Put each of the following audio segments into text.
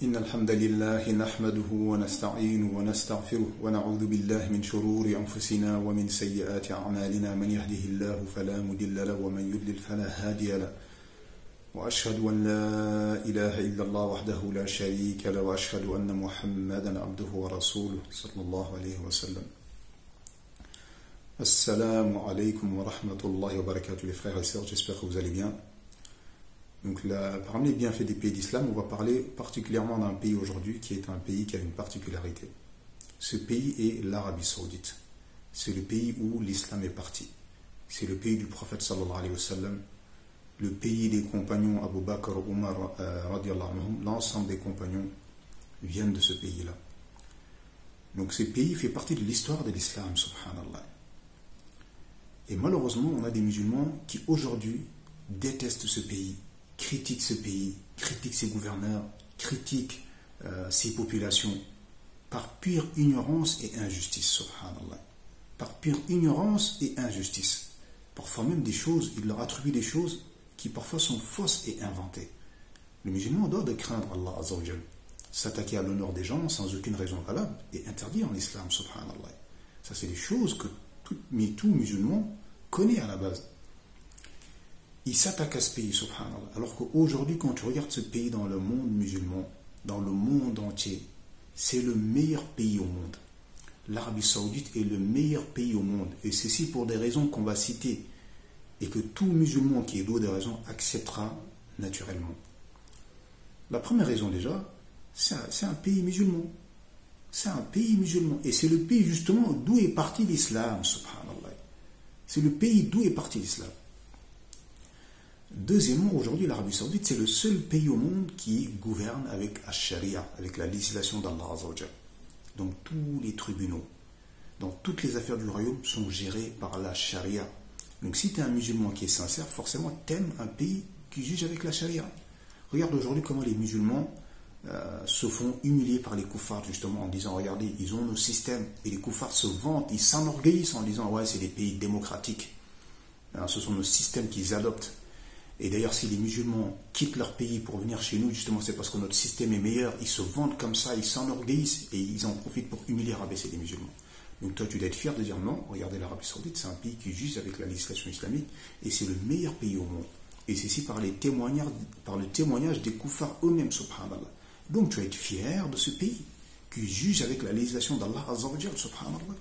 إن الحمد لله نحمده ونستعينه ونستغفره ونعوذ بالله من شرور أنفسنا ومن سيئات أعمالنا من يهده الله فلا مضل له ومن يضلل فلا هادي له وأشهد أن لا إله إلا الله وحده لا شريك له وأشهد أن محمدا عبده ورسوله صلى الله عليه وسلم. Assalamu alaikum wa rahmatullahi wa barakatuh les frères et sœurs, j'espère que vous allez bien. Donc parmi les bienfaits des pays d'islam, on va parler particulièrement d'un pays aujourd'hui qui est un pays qui a une particularité. Ce pays est l'Arabie Saoudite. C'est le pays où l'islam est parti. C'est le pays du prophète sallallahu alayhi wa sallam, le pays des compagnons Abu Bakr, Omar, radiallahu anhum. L'ensemble des compagnons viennent de ce pays-là. Donc ce pays fait partie de l'histoire de l'islam, subhanallah. Et malheureusement, on a des musulmans qui aujourd'hui détestent ce pays, critiquent ce pays, critiquent ses gouverneurs, critiquent ses populations par pure ignorance et injustice, subhanallah. Par pure ignorance et injustice. Parfois même des choses, ils leur attribuent des choses qui parfois sont fausses et inventées. Le musulman doit de craindre Allah Azza wa Jal. S'attaquer à l'honneur des gens sans aucune raison valable est interdit en islam, subhanallah. Ça, c'est des choses que tout musulman connaît à la base. Il s'attaque à ce pays, subhanallah. Alors qu'aujourd'hui, quand tu regardes ce pays dans le monde musulman, dans le monde entier, c'est le meilleur pays au monde. L'Arabie Saoudite est le meilleur pays au monde. Et ceci pour des raisons qu'on va citer et que tout musulman qui est doué des raisons acceptera naturellement. La première raison déjà, c'est un pays musulman. C'est un pays musulman. Et c'est le pays justement d'où est parti l'islam, subhanallah. C'est le pays d'où est parti l'islam. Deuxièmement, aujourd'hui, l'Arabie Saoudite, c'est le seul pays au monde qui gouverne avec la charia, avec la législation d'Allah Azza wa Jal. Donc tous les tribunaux, dans toutes les affaires du royaume sont gérés par la charia. Donc si tu es un musulman qui est sincère, forcément tu aimes un pays qui juge avec la charia. Regarde aujourd'hui comment les musulmans se font humilier par les koufars justement en disant regardez, ils ont nos systèmes, et les koufars se vantent, ils s'enorgueillissent en disant ouais, c'est des pays démocratiques. Alors, ce sont nos systèmes qu'ils adoptent. Et d'ailleurs, si les musulmans quittent leur pays pour venir chez nous, justement, c'est parce que notre système est meilleur. Ils se vantent comme ça, ils s'enorgueillissent et ils en profitent pour humilier, rabaisser les musulmans. Donc toi, tu dois être fier de dire non, regardez l'Arabie Saoudite, c'est un pays qui juge avec la législation islamique et c'est le meilleur pays au monde. Et c'est ici par le témoignage des koufars eux-mêmes, subhanallah. Donc tu dois être fier de ce pays qui juge avec la législation d'Allah Azza wa Jal, subhanallah.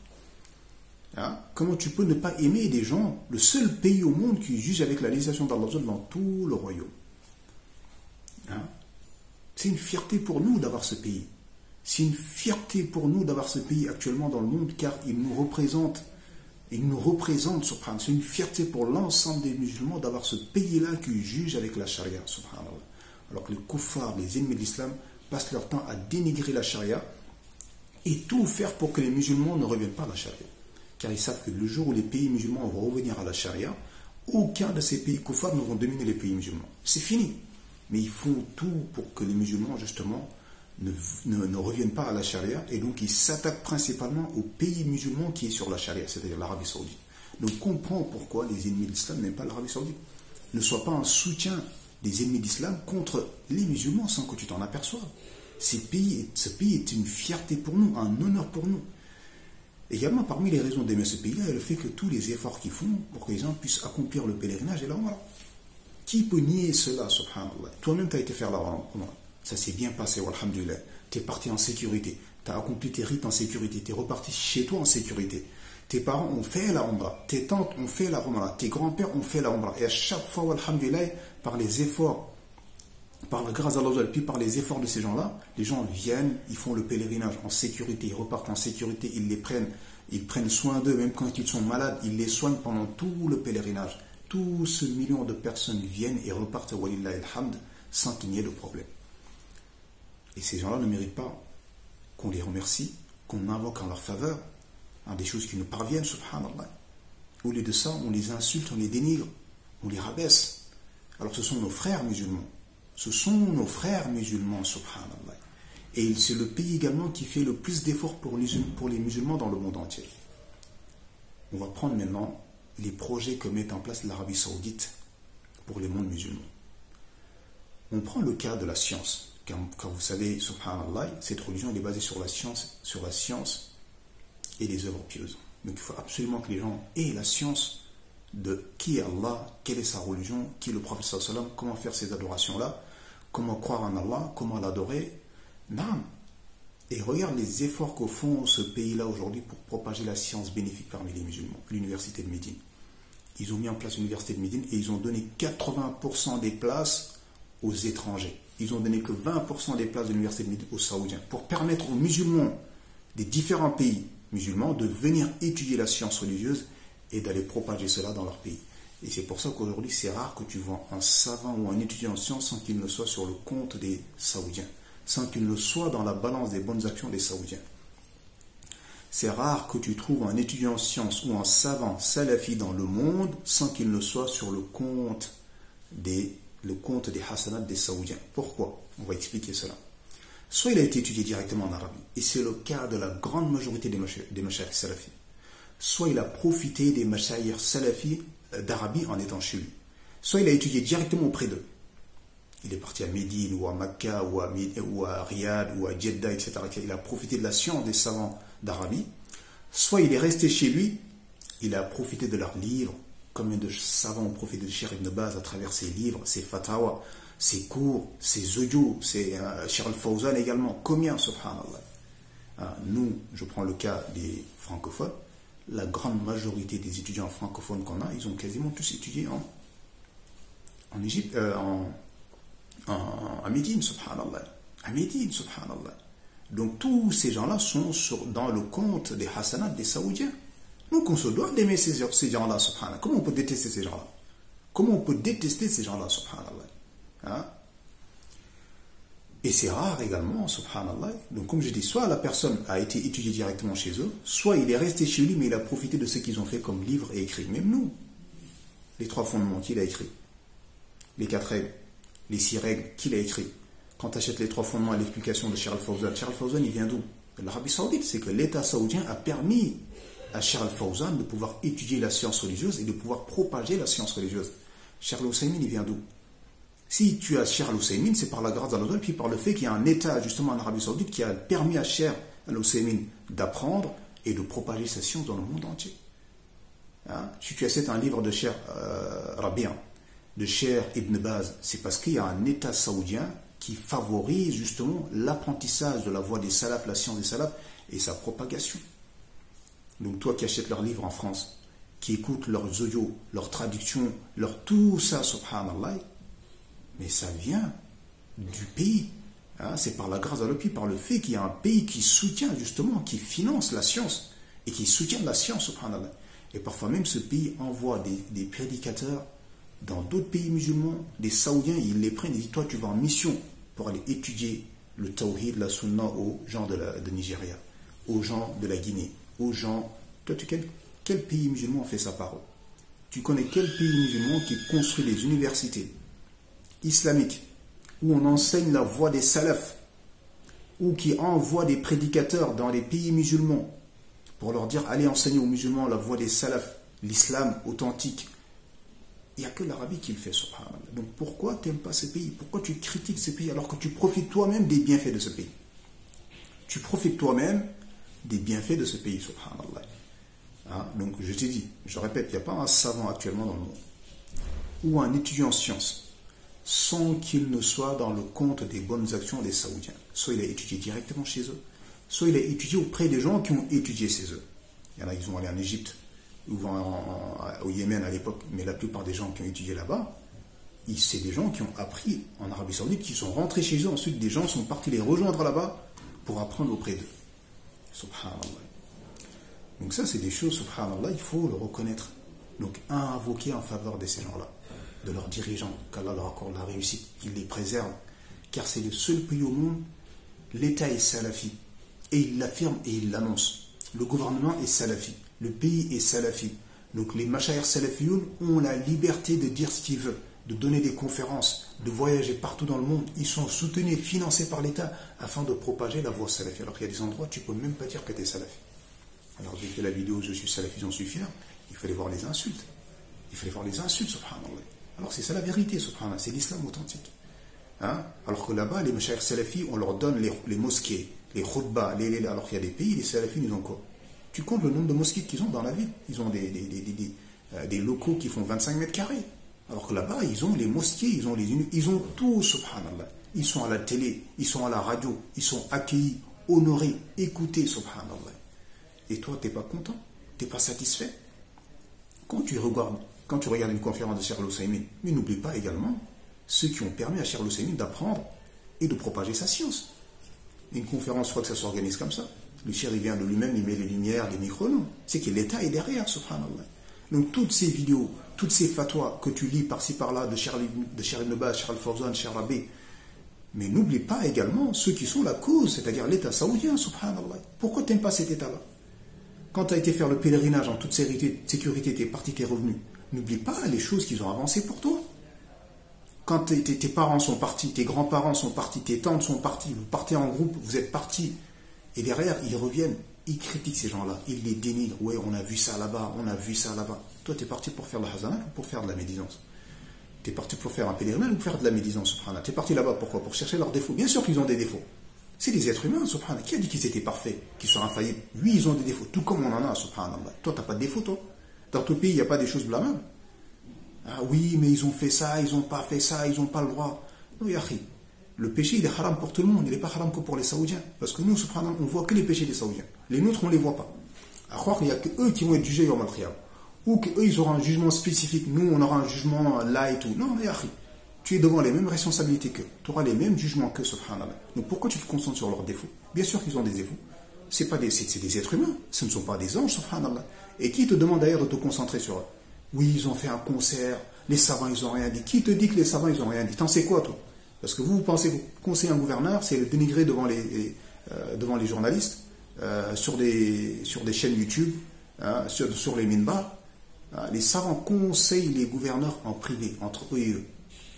Hein? Comment tu peux ne pas aimer des gens, le seul pays au monde qui juge avec la législation d'Allah dans tout le royaume? Hein? C'est une fierté pour nous d'avoir ce pays. C'est une fierté pour nous d'avoir ce pays actuellement dans le monde, car il nous représente, subhanallah. C'est une fierté pour l'ensemble des musulmans d'avoir ce pays-là qui juge avec la charia, subhanallah. Alors que les kuffars, les ennemis de l'islam, passent leur temps à dénigrer la charia et tout faire pour que les musulmans ne reviennent pas à la charia. Car ils savent que le jour où les pays musulmans vont revenir à la charia, aucun de ces pays kuffars ne vont dominer les pays musulmans. C'est fini. Mais ils font tout pour que les musulmans, justement, ne reviennent pas à la charia. Et donc, ils s'attaquent principalement aux pays musulmans qui est sur la charia, c'est-à-dire l'Arabie Saoudite. Donc, comprends pourquoi les ennemis de l'islam n'aiment pas l'Arabie Saoudite. Ne sois pas un soutien des ennemis d'islam contre les musulmans sans que tu t'en aperçoives. Ce pays est une fierté pour nous, un honneur pour nous. Également, parmi les raisons d'aimer ce pays-là, il y a le fait que tous les efforts qu'ils font pour que les gens puissent accomplir le pèlerinage et la Umrah. Qui peut nier cela, subhanallah? Toi-même, tu as été faire la Umrah. Ça s'est bien passé, alhamdulillah. Tu es parti en sécurité. Tu as accompli tes rites en sécurité. Tu es reparti chez toi en sécurité. Tes parents ont fait la Umrah. Tes tantes ont fait la Umrah. Tes grands-pères ont fait la Umrah. Et à chaque fois, alhamdulillah, par les efforts, par la grâce d'Allah, puis par les efforts de ces gens-là, les gens viennent, ils font le pèlerinage en sécurité, ils repartent en sécurité, ils prennent soin d'eux, même quand ils sont malades, ils les soignent pendant tout le pèlerinage. Tout ce million de personnes viennent et repartent, walillahi alhamd, sans qu'il n'y ait de problème. Et ces gens-là ne méritent pas qu'on les remercie, qu'on invoque en leur faveur, des choses qui nous parviennent, subhanallah. Au lieu de ça, on les insulte, on les dénigre, on les rabaisse. Alors ce sont nos frères musulmans. Ce sont nos frères musulmans, subhanallah. Et c'est le pays également qui fait le plus d'efforts pour les musulmans dans le monde entier. On va prendre maintenant les projets que met en place l'Arabie Saoudite pour les mondes musulmans. On prend le cas de la science. Car vous savez, subhanallah, cette religion elle est basée sur la science et les œuvres pieuses. Donc il faut absolument que les gens aient la science de qui est Allah, quelle est sa religion, qui est le prophète sallallahu alayhi wa sallam, comment faire ces adorations-là, comment croire en Allah, comment l'adorer. Naam. Et regarde les efforts que font ce pays-là aujourd'hui pour propager la science bénéfique parmi les musulmans. L'université de Médine. Ils ont mis en place l'université de Médine et ils ont donné 80% des places aux étrangers. Ils ont donné que 20% des places de l'université de Médine aux Saoudiens pour permettre aux musulmans des différents pays musulmans de venir étudier la science religieuse et d'aller propager cela dans leur pays. Et c'est pour ça qu'aujourd'hui, c'est rare que tu vois un savant ou un étudiant en sciences sans qu'il ne soit sur le compte des Saoudiens, sans qu'il ne soit dans la balance des bonnes actions des Saoudiens. C'est rare que tu trouves un étudiant en sciences ou un savant salafi dans le monde sans qu'il ne soit sur le compte des hasanats des Saoudiens. Pourquoi? On va expliquer cela. Soit il a été étudié directement en Arabie, et c'est le cas de la grande majorité des mashayikh salafis. Soit il a profité des mashayikh salafis d'Arabie en étant chez lui. Soit il a étudié directement auprès d'eux. Il est parti à Médine, ou à Mecca, ou à Riyad, ou à Jeddah, etc. Il a profité de la science des savants d'Arabie. Soit il est resté chez lui, il a profité de leurs livres. Combien de savants ont profité de Cheikh Ibn Baz à travers ses livres, ses fatawa, ses cours, ses audios, ses Cheikh Al-Fawzan également. Combien, subhanallah. Nous, je prends le cas des francophones, la grande majorité des étudiants francophones qu'on a, ils ont quasiment tous étudié en Égypte, à Médine, subhanallah. À Médine, subhanallah. Donc tous ces gens-là sont dans le compte des hasanats des Saoudiens. Donc on se doit d'aimer ces gens-là, subhanallah. Comment on peut détester ces gens-là? Comment on peut détester ces gens-là, subhanallah? Et c'est rare également, subhanallah. Donc comme je dis, soit la personne a été étudiée directement chez eux, soit il est resté chez lui, mais il a profité de ce qu'ils ont fait comme livre et écrit. Même nous, les 3 fondements, qui l'a écrit? Les 4 règles, les 6 règles, qui l'a écrit? Quand tu achètes les 3 fondements à l'explication de Cheikh Al-Fawzan, Cheikh Al-Fawzan, il vient d'où? De l'Arabie Saoudite. C'est que l'État saoudien a permis à Cheikh Al-Fawzan de pouvoir étudier la science religieuse et de pouvoir propager la science religieuse. Cheikh Al-Husaymin, il vient d'où? Si tu as Cheikh Al-Husaymin, c'est par la grâce d'Allah, puis par le fait qu'il y a un État justement en Arabie Saoudite qui a permis à Cheikh Al-Husaymin d'apprendre et de propager sa science dans le monde entier. Si tu achètes un livre de Cheikh Rabi'a, de Cheikh Ibn Baz, c'est parce qu'il y a un État saoudien qui favorise justement l'apprentissage de la voie des salafs, la science des salafs et sa propagation. Donc toi qui achètes leurs livres en France, qui écoutes leurs audios, leurs traductions, tout ça, subhanallah, mais ça vient du pays. C'est par la grâce d'Allah, par le fait qu'il y a un pays qui soutient justement, qui finance la science et qui soutient la science, subhanallah. Et parfois même ce pays envoie des prédicateurs dans d'autres pays musulmans, des Saoudiens, ils les prennent et disent, toi tu vas en mission pour aller étudier le tawhid, la sunna aux gens de Nigeria, aux gens de la Guinée, aux gens... Toi, quel pays musulman fait sa parole? Tu connais quel pays musulman qui construit les universités islamiques où on enseigne la voie des salafs, ou qui envoie des prédicateurs dans les pays musulmans pour leur dire, allez enseigner aux musulmans la voie des salafs, l'islam authentique? Il n'y a que l'Arabie qui le fait, subhanallah. Donc pourquoi tu n'aimes pas ce pays? Pourquoi tu critiques ce pays alors que tu profites toi-même des bienfaits de ce pays? Tu profites toi-même des bienfaits de ce pays, subhanallah. Donc je t'ai dit, je répète, il n'y a pas un savant actuellement dans le monde ou un étudiant en sciences sans qu'il ne soit dans le compte des bonnes actions des Saoudiens. Soit il a étudié directement chez eux, soit il a étudié auprès des gens qui ont étudié chez eux. Il y en a qui sont allés en Égypte ou au Yémen à l'époque, mais la plupart des gens qui ont étudié là-bas, c'est des gens qui ont appris en Arabie Saoudite, qui sont rentrés chez eux, ensuite des gens sont partis les rejoindre là-bas pour apprendre auprès d'eux. Subhanallah. Donc ça, c'est des choses, subhanallah, il faut le reconnaître. Donc, invoquer en faveur de ces gens-là, de leurs dirigeants, qu'Allah leur accorde la réussite, qu'il les préserve, car c'est le seul pays au monde, l'État est salafi, et il l'affirme et il l'annonce. Le gouvernement est salafi, le pays est salafi. Donc les mashayikh salafiyoun ont la liberté de dire ce qu'ils veulent, de donner des conférences, de voyager partout dans le monde. Ils sont soutenus, financés par l'État afin de propager la voie salafi. Alors qu'il y a des endroits où tu ne peux même pas dire que tu es salafi. Alors j'ai fait la vidéo « Je suis salafi, j'en suis fier ». Il fallait voir les insultes. Il fallait voir les insultes, subhanallah. Alors c'est ça la vérité, subhanallah. C'est l'islam authentique. Hein? Alors que là-bas, les mashayikh salafis, on leur donne les mosquées, les khutbas, alors qu'il y a des pays, les salafis, ils ont quoi? Tu comptes le nombre de mosquées qu'ils ont dans la ville. Ils ont des locaux qui font 25 mètres carrés. Alors que là-bas, ils ont les mosquées, ils ont tout, subhanallah. Ils sont à la télé, ils sont à la radio, ils sont accueillis, honorés, écoutés, subhanallah. Et toi, tu n'es pas content? Tu n'es pas satisfait? Quand tu regardes une conférence de Cheikh Al-Ousaymin, mais n'oublie pas également ceux qui ont permis à Cheikh Al-Ousaymin d'apprendre et de propager sa science. Une conférence, je crois que ça s'organise comme ça. Le Cheikh, il vient de lui-même, il met les lumières, les micros, non. C'est que l'État est derrière, subhanallah. Donc toutes ces vidéos, toutes ces fatwas que tu lis par-ci par-là de Cheikh Ibn Baz, Cheikh Al-Fawzan, Cheikh Rabi, mais n'oublie pas également ceux qui sont la cause, c'est-à-dire l'État saoudien, subhanallah. Pourquoi tu n'aimes pas cet État-là? Quand tu as été faire le pèlerinage en toute sécurité, t'es parti, t'es revenu, n'oublie pas les choses qu'ils ont avancées pour toi. Quand tes parents sont partis, tes grands-parents sont partis, tes tantes sont parties, vous partez en groupe, vous êtes partis, et derrière, ils reviennent, ils critiquent ces gens-là, ils les dénigrent. Ouais, on a vu ça là-bas, on a vu ça là-bas. Toi, tu es parti pour faire de la hazanat ou pour faire de la médisance? Tu es parti pour faire un pèlerinage ou pour faire de la médisance, subhanallah? Tu es parti là-bas, pourquoi? Pour chercher leurs défauts. Bien sûr qu'ils ont des défauts. C'est des êtres humains, subhanallah. Qui a dit qu'ils étaient parfaits, qu'ils sont infaillibles? Oui, ils ont des défauts, tout comme on en a, subhanallah. Toi, tu n'as pas de défauts, toi. Dans ton pays, il n'y a pas des choses blâmables. Ah oui, mais ils ont fait ça, ils n'ont pas fait ça, ils n'ont pas le droit. Non, yahri. Le péché, il est haram pour tout le monde, il n'est pas haram que pour les Saoudiens. Parce que nous, subhanallah, on ne voit que les péchés des Saoudiens. Les nôtres, on ne les voit pas. À croire qu'il n'y a que eux qui vont être jugés Yawm al-Qiyam. Ou qu'eux, ils auront un jugement spécifique. Nous, on aura un jugement là et tout. Non, mais yahri. Tu es devant les mêmes responsabilités qu'eux. Tu auras les mêmes jugements qu'eux, subhanallah. Donc pourquoi tu te concentres sur leurs défauts? Bien sûr qu'ils ont des défauts. C'est des êtres humains. Ce ne sont pas des anges, subhanallah. Et qui te demande d'ailleurs de te concentrer sur eux? Oui, ils ont fait un concert. Les savants, ils n'ont rien dit. Qui te dit que les savants, ils n'ont rien dit? T'en sais quoi, toi? Parce que vous pensez que conseiller un gouverneur, c'est le dénigrer devant les journalistes, sur des chaînes YouTube, sur les minbars. Les savants conseillent les gouverneurs en privé, entre eux et eux,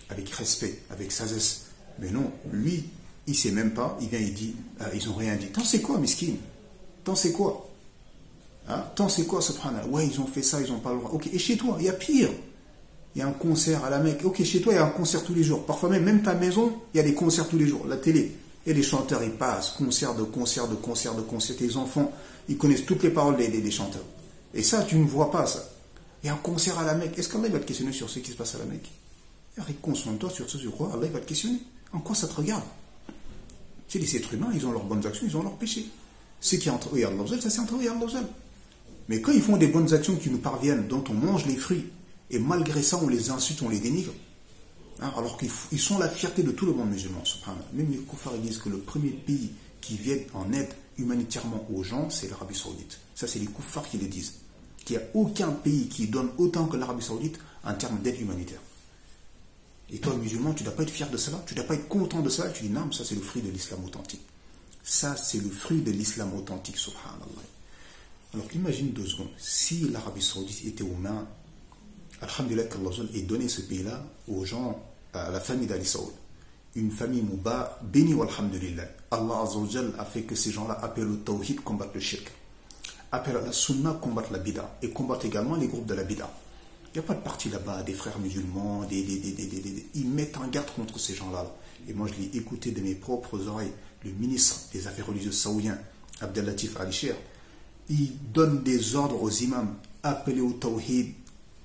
avec respect, avec sagesse. Mais non, lui, il ne sait même pas, il vient, il dit, ils n'ont rien dit. T'en sais quoi, miskin? T'en sais quoi? T'en sais quoi, subhanallah? Ouais, ils ont fait ça, ils n'ont pas le droit. Ok, et chez toi, il y a pire. Il y a un concert à la Mecque. Ok, chez toi, il y a un concert tous les jours. Parfois même ta maison, il y a des concerts tous les jours. La télé. Et les chanteurs, ils passent. Concert de concert de concert de concert. Tes enfants, ils connaissent toutes les paroles des chanteurs. Et ça, tu ne vois pas ça. Il y a un concert à la Mecque. Est-ce qu'Allah va te questionner sur ce qui se passe à la Mecque? Concentre-toi sur ce sur quoi Allah va te questionner. En quoi ça te regarde? C'est les êtres humains, ils ont leurs bonnes actions, ils ont leurs péchés. Ce qui est entre eux et Allah, ça c'est entre eux et Allah. Mais quand ils font des bonnes actions qui nous parviennent, dont on mange les fruits, et malgré ça, on les insulte, on les dénigre. Alors qu'ils sont la fierté de tout le monde musulman. Même les koufars disent que le premier pays qui vient en aide humanitairement aux gens, c'est l'Arabie Saoudite. Ça, c'est les koufars qui le disent. Qu'il n'y a aucun pays qui donne autant que l'Arabie Saoudite en termes d'aide humanitaire. Et toi, musulman, tu ne dois pas être fier de cela, tu ne dois pas être content de cela. Tu dis non, ça c'est le fruit de l'islam authentique. Ça, c'est le fruit de l'islam authentique, subhanallah. Alors imagine 2 secondes, si l'Arabie Saoudite était aux mains, alhamdulillah qu'Allah ait donné ce pays-là aux gens, à la famille d'Ali Saoud. Une famille mouba, bénie alhamdulillah. Allah Azzawajal a fait que ces gens-là appellent au tawhid, combattent le shirk. Appellent à la sunna, combattent la bid'a. Et combattent également les groupes de la bid'a. Il n'y a pas de parti là-bas, des frères musulmans, ils mettent en garde contre ces gens-là. Et moi je l'ai écouté de mes propres oreilles. Le ministre des Affaires religieuses saoudien, Abdellatif Ali-Sher, il donne des ordres aux imams, appelez au tawhid.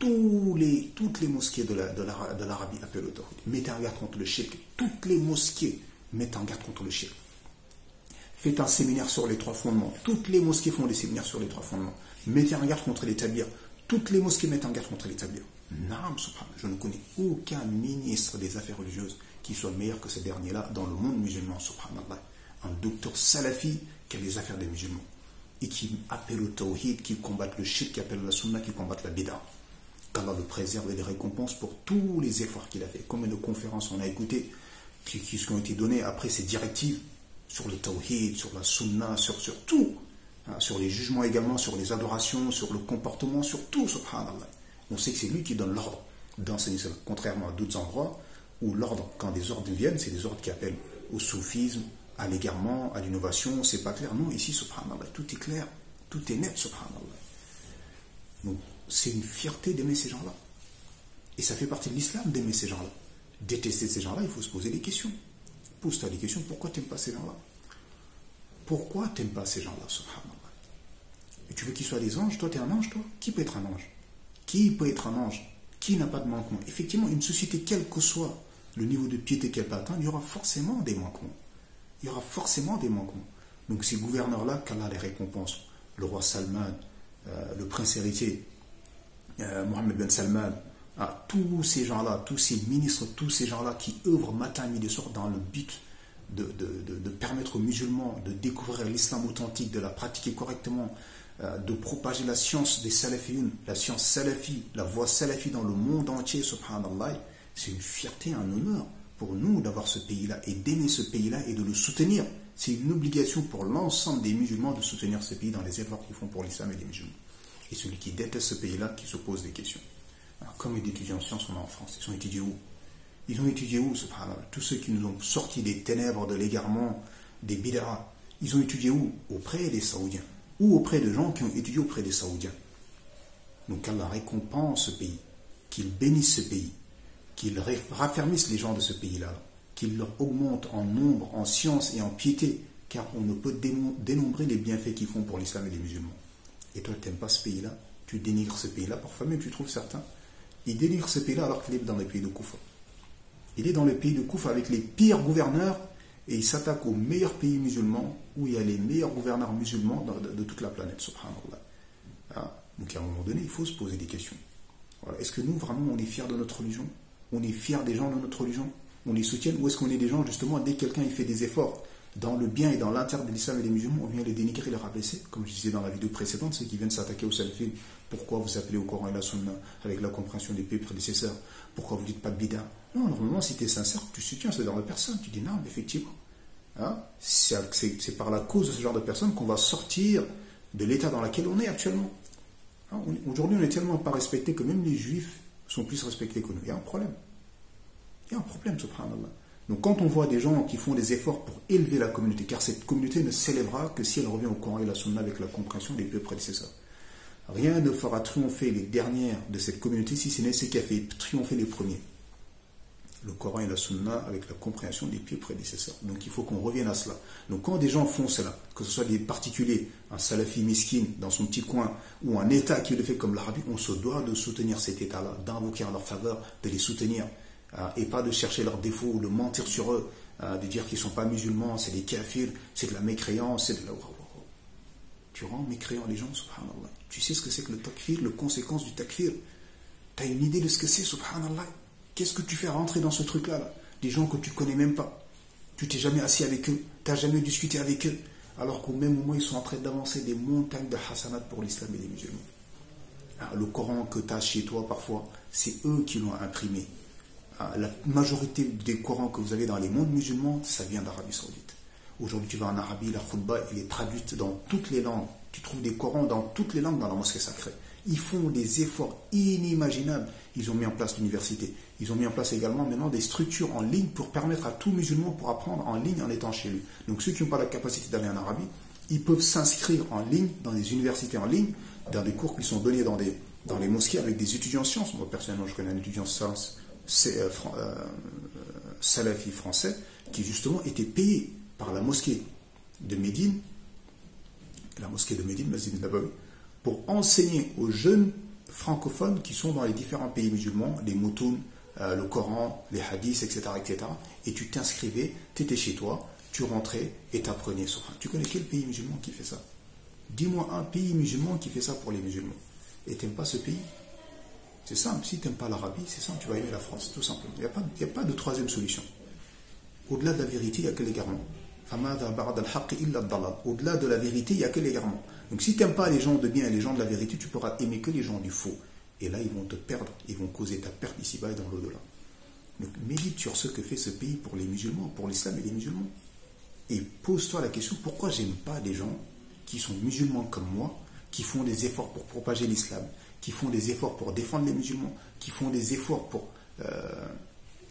Toutes les mosquées de l'Arabie appellent au tawhid. Mettez en garde contre le shirk. Toutes les mosquées mettent en garde contre le shirk. Faites un séminaire sur les 3 fondements. Toutes les mosquées font des séminaires sur les 3 fondements. Mettez en garde contre les tabirs. Toutes les mosquées mettent en garde contre les tabirs. Naam, subhanallah. Je ne connais aucun ministre des Affaires religieuses qui soit meilleur que ce dernier-là dans le monde musulman, subhanallah. Un docteur salafi qui a les affaires des musulmans. Et qui appelle au tawhid, qui combattent le shirk, qui appelle la sunna, qui combattent la bid'a. Qu'Allah le préserve et les récompenses pour tous les efforts qu'il a fait. Combien de conférences on a écoutées qui ont été données après ces directives sur le tawhid, sur la sunna, sur tout. Sur les jugements également, sur les adorations, sur le comportement, sur tout, subhanallah. On sait que c'est lui qui donne l'ordre d'enseigner cela. Contrairement à d'autres endroits où l'ordre, quand des ordres viennent, c'est des ordres qui appellent au soufisme, à l'égarement, à l'innovation, c'est pas clair. Non, ici, subhanallah, tout est clair, tout est net, subhanallah. Donc, c'est une fierté d'aimer ces gens-là. Et ça fait partie de l'islam d'aimer ces gens-là. détester ces gens-là, il faut se poser des questions. Pose-toi des questions, pourquoi tu n'aimes pas ces gens-là? Pourquoi tu n'aimes pas ces gens-là, subhanallah? Et tu veux qu'ils soient des anges? Toi, tu es un ange, toi? Qui peut être un ange? Qui peut être un ange? Qui n'a pas de manquement? Effectivement, une société, quel que soit le niveau de piété qu'elle peut atteindre, il y aura forcément des manquements. Il y aura forcément des manquements. Donc ces gouverneurs-là, qu'Allah les récompense, le roi Salman, le prince héritier, Mohammed Ben Salman, tous ces gens-là, tous ces ministres, tous ces gens-là qui œuvrent matin, midi et soir dans le but de permettre aux musulmans de découvrir l'islam authentique, de la pratiquer correctement, de propager la science des salafiyun, la science salafi, la voie salafi dans le monde entier, subhanallah. C'est une fierté, un honneur pour nous d'avoir ce pays-là et d'aimer ce pays-là et de le soutenir. C'est une obligation pour l'ensemble des musulmans de soutenir ce pays dans les efforts qu'ils font pour l'islam et les musulmans. Et celui qui déteste ce pays-là, qui se pose des questions. Alors, comme les étudiants en sciences, on est en France. Ils ont étudié où? Ils ont étudié où, subhanallah? Tous ceux qui nous ont sortis des ténèbres, de l'égarement, des bid'ah, ils ont étudié où? Auprès des Saoudiens. Ou auprès de gens qui ont étudié auprès des Saoudiens. Donc Allah récompense ce pays, qu'il bénisse ce pays, qu'il raffermisse les gens de ce pays-là, qu'il leur augmente en nombre, en science et en piété, car on ne peut dénombrer les bienfaits qu'ils font pour l'islam et les musulmans. Et toi, tu n'aimes pas ce pays-là, tu dénigres ce pays-là, parfois même tu trouves certains, ils dénigrent ce pays-là alors qu'il est dans le pays de Koufa. Il est dans le pays de Koufa avec les pires gouverneurs, et il s'attaque aux meilleurs pays musulmans, où il y a les meilleurs gouverneurs musulmans de toute la planète, subhanallah. Donc à un moment donné, il faut se poser des questions. Voilà. Est-ce que nous, vraiment, on est fiers de notre religion? On est fiers des gens de notre religion? On les soutient? Ou est-ce qu'on est des gens, justement, dès que quelqu'un il fait des efforts dans le bien et dans l'intérêt de l'islam et des musulmans, on vient les dénigrer et les rabaisser? Comme je disais dans la vidéo précédente, ceux qui viennent s'attaquer aux salafis, pourquoi vous appelez au Coran et la Sunna avec la compréhension des pays prédécesseurs? Pourquoi vous ne dites pas de bid'a? Non, normalement, si tu es sincère, tu soutiens ce genre de personnes. Tu dis non, mais effectivement. C'est par la cause de ce genre de personnes qu'on va sortir de l'état dans lequel on est actuellement. Aujourd'hui, on n'est tellement pas respecté que même les juifs sont plus respectés que nous. Il y a un problème. Il y a un problème, subhanallah. Donc quand on voit des gens qui font des efforts pour élever la communauté, car cette communauté ne s'élèvera que si elle revient au Coran et la Sunna avec la compréhension des peuples prédécesseurs. Rien ne fera triompher les dernières de cette communauté si ce n'est ce qui a fait triompher les premiers. Le Coran et la Sunna avec la compréhension des pieds prédécesseurs. Donc il faut qu'on revienne à cela. Donc quand des gens font cela, que ce soit des particuliers, un salafi miskin dans son petit coin, ou un État qui le fait comme l'Arabie, on se doit de soutenir cet État-là, d'invoquer en leur faveur, de les soutenir, et pas de chercher leurs défauts, ou de mentir sur eux, de dire qu'ils ne sont pas musulmans, c'est des kafirs, c'est de la mécréance, c'est de la... Tu rends mécréants les gens, subhanallah. Tu sais ce que c'est que le takfir, les conséquences du takfir. Tu as une idée de ce que c'est, subhanallah. Qu'est-ce que tu fais rentrer dans ce truc-là, là? Des gens que tu ne connais même pas. Tu t'es jamais assis avec eux, tu n'as jamais discuté avec eux, alors qu'au même moment, ils sont en train d'avancer des montagnes de hasanat pour l'islam et les musulmans. Le Coran que tu as chez toi, parfois, c'est eux qui l'ont imprimé. La majorité des Corans que vous avez dans les mondes musulmans, ça vient d'Arabie Saoudite. Aujourd'hui, tu vas en Arabie, la khutba, elle est traduite dans toutes les langues. Tu trouves des Corans dans toutes les langues dans la mosquée sacrée. Ils font des efforts inimaginables. Ils ont mis en place l'université. Ils ont mis en place également maintenant des structures en ligne pour permettre à tout musulman pour apprendre en ligne en étant chez lui. Donc ceux qui n'ont pas la capacité d'aller en Arabie, ils peuvent s'inscrire en ligne dans des universités en ligne, dans des cours qui sont donnés dans les mosquées avec des étudiants en sciences. Moi personnellement, je connais un étudiant en sciences salafi français qui justement était payé par la mosquée de Médine, Masjid al-Nabawi, pour enseigner aux jeunes francophones qui sont dans les différents pays musulmans, les moutoun, le Coran, les hadiths, etc., etc. Et tu t'inscrivais, tu étais chez toi, tu rentrais et tu apprenais. Tu connais quel pays musulman qui fait ça? Dis-moi un pays musulman qui fait ça pour les musulmans. Et tu n'aimes pas ce pays? C'est simple, si tu n'aimes pas l'Arabie, c'est simple, tu vas aimer la France, tout simplement. Il n'y a pas de troisième solution. Au-delà de la vérité, il n'y a que l'égarement. Au-delà de la vérité, il n'y a que l'égarement. Donc si tu n'aimes pas les gens de bien et les gens de la vérité, tu pourras aimer que les gens du faux. Et là, ils vont te perdre, ils vont causer ta perte ici-bas et dans l'au-delà. Donc médite sur ce que fait ce pays pour les musulmans, pour l'islam et les musulmans. Et pose-toi la question, pourquoi j'aime pas des gens qui sont musulmans comme moi, qui font des efforts pour propager l'islam, qui font des efforts pour défendre les musulmans, qui font des efforts pour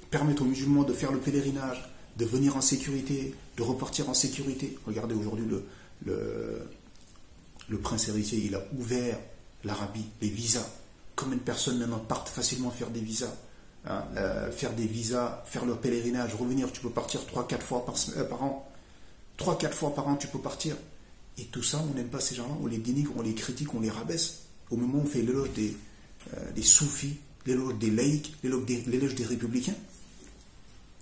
permettre aux musulmans de faire le pèlerinage, de venir en sécurité, de repartir en sécurité. Regardez aujourd'hui le prince héritier, il a ouvert l'Arabie, les visas. Combien de personnes maintenant partent facilement faire des visas? hein, faire des visas, faire leur pèlerinage, revenir, tu peux partir 3-4 fois par an. 3-4 fois par an, tu peux partir. Et tout ça, on n'aime pas ces gens-là, on les dénigre, on les critique, on les rabaisse. Au moment où on fait l'éloge des soufis, l'éloge des laïcs, l'éloge des républicains.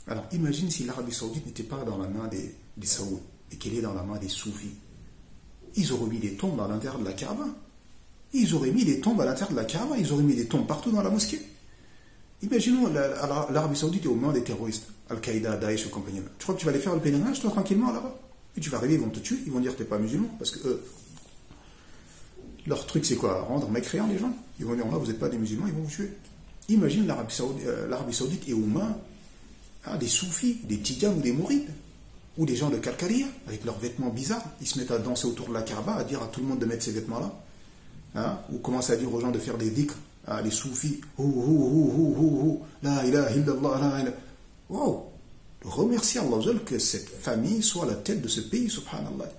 Alors imagine si l'Arabie Saoudite n'était pas dans la main des Saouds et qu'elle est dans la main des soufis. Ils auraient mis des tombes à l'intérieur de la Kaaba. Ils auraient mis des tombes à l'intérieur de la Kaaba. Ils auraient mis des tombes partout dans la mosquée. Imaginons l'Arabie Saoudite est aux mains des terroristes, Al-Qaïda, Daesh et compagnie. Tu crois que tu vas aller faire le pèlerinage toi tranquillement là-bas? Et tu vas arriver, ils vont te tuer, ils vont dire que tu n'es pas musulman. Parce que leur truc c'est quoi? Rendre mécréants les gens. Ils vont dire là, vous n'êtes pas des musulmans, ils vont vous tuer. Imagine l'Arabie Saoudite est aux mains des soufis, des tidjanes ou des mourides, ou des gens de Kalkalia, avec leurs vêtements bizarres. Ils se mettent à danser autour de la Kaaba, à dire à tout le monde de mettre ces vêtements-là. Hein, ou commencent à dire aux gens de faire des dhikrs, les soufis, la ilaha illallah, la ilaha. Wow! Remercie Allah que cette famille soit à la tête de ce pays, subhanallah,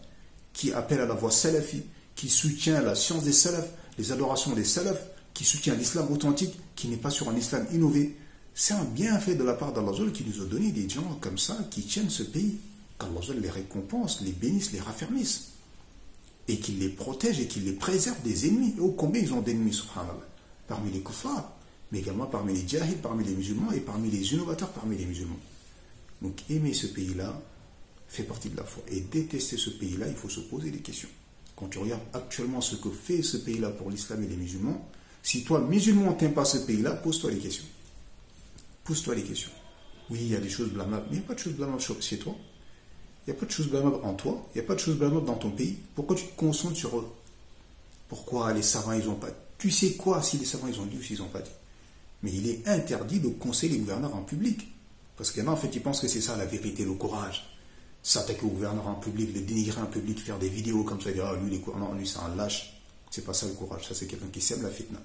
qui appelle à la voie salafi, qui soutient la science des salafs, les adorations des salafs, qui soutient l'islam authentique, qui n'est pas sur un islam innové. C'est un bienfait de la part d'Allah qui nous a donné des gens comme ça qui tiennent ce pays. Qu'Allah les récompense, les bénisse, les raffermisse. Et qu'il les protège et qu'il les préserve des ennemis. Et combien ils ont d'ennemis, subhanallah? Parmi les kuffars, mais également parmi les djahils, parmi les musulmans et parmi les innovateurs, parmi les musulmans. Donc aimer ce pays-là fait partie de la foi. Et détester ce pays-là, il faut se poser des questions. Quand tu regardes actuellement ce que fait ce pays-là pour l'islam et les musulmans, si toi, musulman, t'aimes pas ce pays-là, pose-toi les questions. Pose-toi les questions. Oui, il y a des choses blâmables, mais il n'y a pas de choses blâmables chez toi. Il n'y a pas de choses blâmables en toi. Il n'y a pas de choses blâmables dans ton pays. Pourquoi tu te concentres sur eux? Pourquoi les savants, ils n'ont pas dit? Tu sais quoi si les savants, ils ont dit ou s'ils n'ont pas dit? Mais il est interdit de conseiller les gouverneurs en public. Parce qu'il y en a, en fait, ils pensent que c'est ça la vérité, le courage. S'attaquer aux gouverneurs en public, les dénigrer en public, faire des vidéos comme ça, dire, ah, lui, les gouverneurs, lui, c'est un lâche. C'est pas ça le courage. Ça, c'est quelqu'un qui sème la fitna.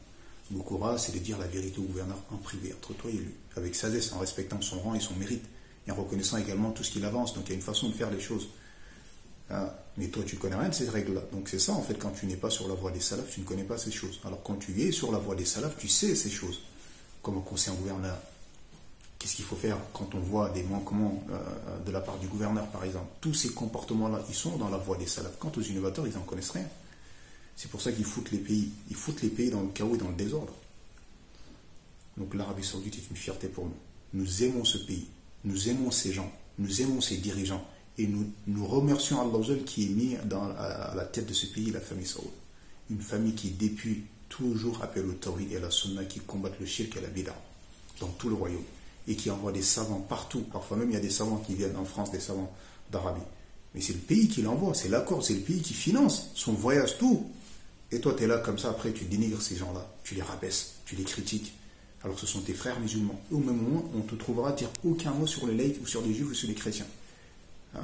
Le courage, c'est de dire la vérité au gouverneur en privé, entre toi et lui, avec sagesse, en respectant son rang et son mérite, et en reconnaissant également tout ce qu'il avance. Donc il y a une façon de faire les choses. Mais toi, tu ne connais rien de ces règles-là. Donc c'est ça, en fait, quand tu n'es pas sur la voie des salafs, tu ne connais pas ces choses. Alors quand tu es sur la voie des salafs, tu sais ces choses. Comme au conseil gouverneur. Qu'est-ce qu'il faut faire quand on voit des manquements de la part du gouverneur, par exemple? Tous ces comportements-là, ils sont dans la voie des salafs. Quant aux innovateurs, ils n'en connaissent rien. C'est pour ça qu'ils foutent les pays. Ils foutent les pays dans le chaos et dans le désordre. Donc l'Arabie Saoudite est une fierté pour nous. Nous aimons ce pays. Nous aimons ces gens. Nous aimons ces dirigeants. Et nous remercions Allah qui est mis à la tête de ce pays, la famille Saoud. Une famille qui, depuis toujours, appelle au tawhid et à la sunna, qui combattent le shirk et la bid'a dans tout le royaume. Et qui envoie des savants partout. Parfois même, il y a des savants qui viennent en France, des savants d'Arabie. Mais c'est le pays qui l'envoie, c'est l'accord, c'est le pays qui finance son voyage, tout. Et toi, tu es là comme ça, après, tu dénigres ces gens-là, tu les rabaisses, tu les critiques. Alors que ce sont tes frères musulmans. Et au même moment, on te trouvera à dire aucun mot sur les laïcs ou sur les juifs ou sur les chrétiens.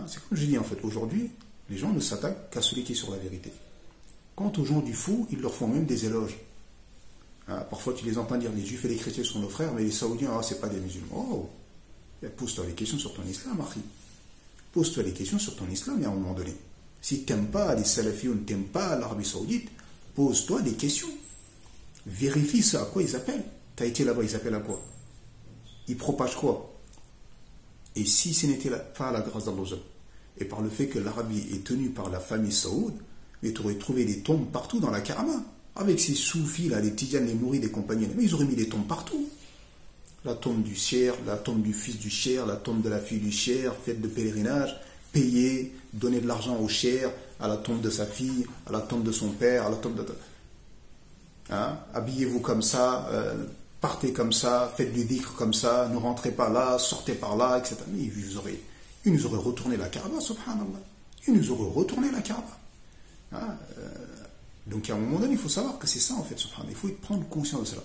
C'est comme je dis en fait, aujourd'hui, les gens ne s'attaquent qu'à celui qui est sur la vérité. Quant aux gens du fou, ils leur font même des éloges. Parfois, tu les entends dire les juifs et les chrétiens sont nos frères, mais les saoudiens, c'est pas des musulmans. Oh, pose-toi les questions sur ton islam, Marie. Pose-toi les questions sur ton islam, et à un moment donné. Si tu n'aimes pas les salafis ou tu n'aimes pas l'Arabie Saoudite, pose-toi des questions. Vérifie ce à quoi ils appellent. Tu as été là-bas, ils appellent à quoi? Ils propagent quoi? Et si ce n'était pas la grâce d'Allah, et par le fait que l'Arabie est tenue par la famille Saoud, mais tu aurais trouvé des tombes partout dans la Kaaba. Avec ces soufis, là, les tidjanes, les mourides et compagnie. Mais ils auraient mis des tombes partout. La tombe du cher, la tombe du fils du cher, la tombe de la fille du cher, fête de pèlerinage, payer, donner de l'argent au cher, à la tombe de sa fille, à la tombe de son père, à la tombe de... Habillez-vous comme ça, partez comme ça, faites du dhikr comme ça, ne rentrez pas là, sortez par là, etc. Mais ils nous auraient retourné la Kaaba, subhanallah. Ils nous auraient retourné la Kaaba. Donc à un moment donné, il faut savoir que c'est ça en fait, subhanallah. Il faut prendre conscience de cela.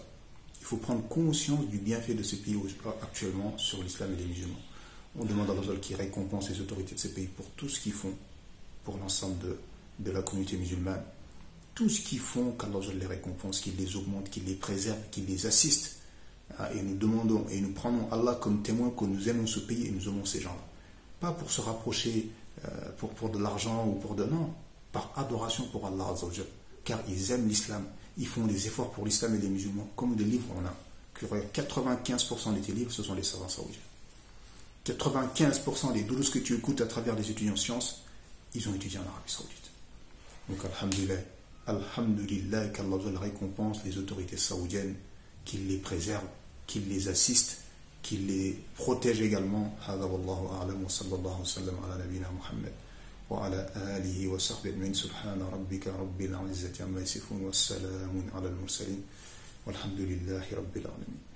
Il faut prendre conscience du bienfait de ce pays actuellement sur l'islam et les musulmans. On demande à Allah qui récompense les autorités de ces pays pour tout ce qu'ils font pour l'ensemble de la communauté musulmane. Tout ce qu'ils font, qu'Allah les récompense, qu'il les augmente, qu'il les préserve, qu'il les assiste. Et nous demandons et nous prenons Allah comme témoin que nous aimons ce pays et nous aimons ces gens-là. Pas pour se rapprocher, pour de l'argent ou pour de... Non, par adoration pour Allah Azza wa Jal. Car ils aiment l'islam. Ils font des efforts pour l'islam et les musulmans. Comme des livres on a. 95% de tes livres, ce sont les savants saoudiens. 95% des doulours que tu écoutes à travers les étudiants en sciences, ils ont étudié en Arabie Saoudite. Donc, alhamdulillah, qu'Allah récompense les autorités saoudiennes, qu'il les préserve, qu'il les assiste, qu'il les protège également. Hada wallahu a'lam wa sallallahu wa sallam ala nabina Muhammad wa ala alihi wa sahbihi ajma'in. Subhana rabbika rabbil izzati amma yasifun wa salamun ala al-mursalin walhamdulillahi rabbil alamin.